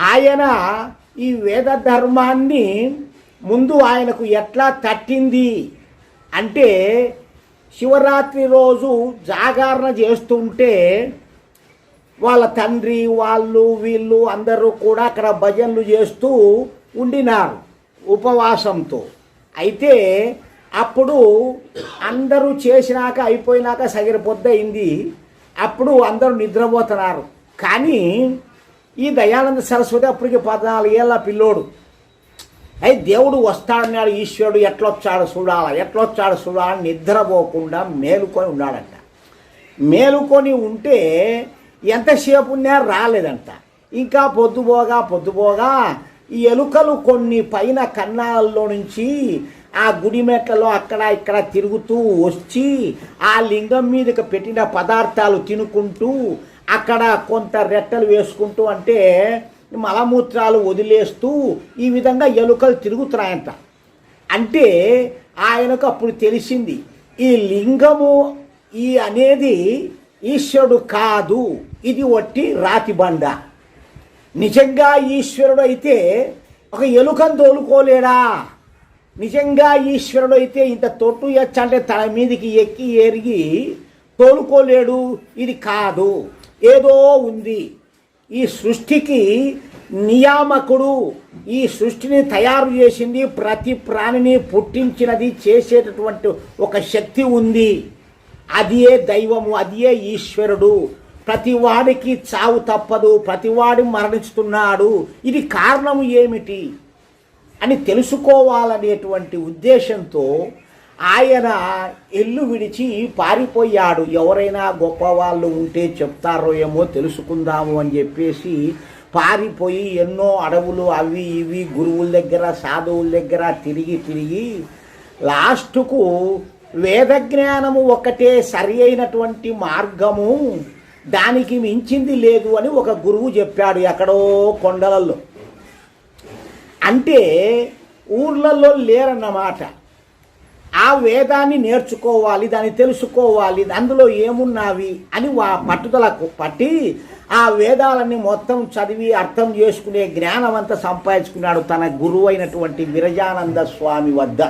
ఆయన ఈ వేద ధర్మాన్ని ముందు ఆయనకు ఎట్లా తట్టింది అంటే, శివరాత్రి రోజు జాగరణ చేస్తుంటే వాళ్ళ తండ్రి వాళ్ళు వీళ్ళు అందరూ కూడా అక్కడ భజనలు చేస్తూ ఉండినారు ఉపవాసంతో. అయితే అప్పుడు అందరూ చేసినాక అయిపోయినాక సగిరిపొద్దయింది. అప్పుడు అందరూ నిద్రపోతున్నారు. కానీ ఈ దయానంద సరస్వతి అప్పటికి 14 ఏళ్ళ పిల్లోడు. అయితే దేవుడు వస్తాడన్నాడు, ఈశ్వరుడు ఎట్లొచ్చాడు చూడాలని నిద్రపోకుండా మేలుకొని ఉన్నాడంట. మేలుకొని ఉంటే ఎంతసేపు ఉన్నా రాలేదంట. ఇంకా పొద్దుపోగా ఈ ఎలుకలు కొన్ని పైన కన్నాల్లో నుంచి ఆ గుడి మెట్లలో అక్కడ ఇక్కడ తిరుగుతూ వచ్చి ఆ లింగం మీదకి పెట్టిన పదార్థాలు తినుకుంటూ అక్కడ కొంత రెట్టలు వేసుకుంటూ, అంటే మలమూత్రాలు వదిలేస్తూ ఈ విధంగా ఎలుకలు తిరుగుతున్నాయంట. అంటే ఆయనకు అప్పుడు తెలిసింది, ఈ లింగము అనేది ఈశ్వరుడు కాదు, ఇది ఒట్టి రాతి బండ. నిజంగా ఈశ్వరుడు అయితే ఒక ఎలుకను తోలుకోలేడా? నిజంగా ఈశ్వరుడు అయితే ఇంత తొట్టు ఎచ్చంటే తన మీదికి ఎక్కి ఎరిగి తోలుకోలేడు. ఇది కాదు, ఏదో ఉంది. ఈ సృష్టికి నియామకుడు, ఈ సృష్టిని తయారు చేసింది, ప్రతి ప్రాణిని పుట్టించినది, చేసేటటువంటి ఒక శక్తి ఉంది. అదియే దైవము, అదియే ఈశ్వరుడు. ప్రతివాడికి చావు తప్పదు, ప్రతివాడి మరణిస్తున్నాడు. ఇది కారణం ఏమిటి అని తెలుసుకోవాలనేటువంటి ఉద్దేశంతో ఆయన ఇల్లు విడిచి పారిపోయాడు. ఎవరైనా గొప్పవాళ్ళు ఉంటే చెప్తారో ఏమో తెలుసుకుందాము అని చెప్పేసి పారిపోయి ఎన్నో అడవులు అవి ఇవి గురువుల దగ్గర సాధువుల దగ్గర తిరిగి లాస్టుకు వేదజ్ఞానము ఒకటే సరి అయినటువంటి మార్గము, దానికి మించింది లేదు అని ఒక గురువు చెప్పాడు ఎక్కడో కొండలలో. అంటే ఊర్లలో లేరన్నమాట. ఆ వేదాన్ని నేర్చుకోవాలి, దాన్ని తెలుసుకోవాలి, అందులో ఏమున్నావి అని పట్టుదలకు పట్టి ఆ వేదాలన్నీ మొత్తం చదివి అర్థం చేసుకునే జ్ఞానం అంతా సంపాదించుకున్నాడు తన గురువు అయినటువంటి విరజానంద స్వామి వద్ద.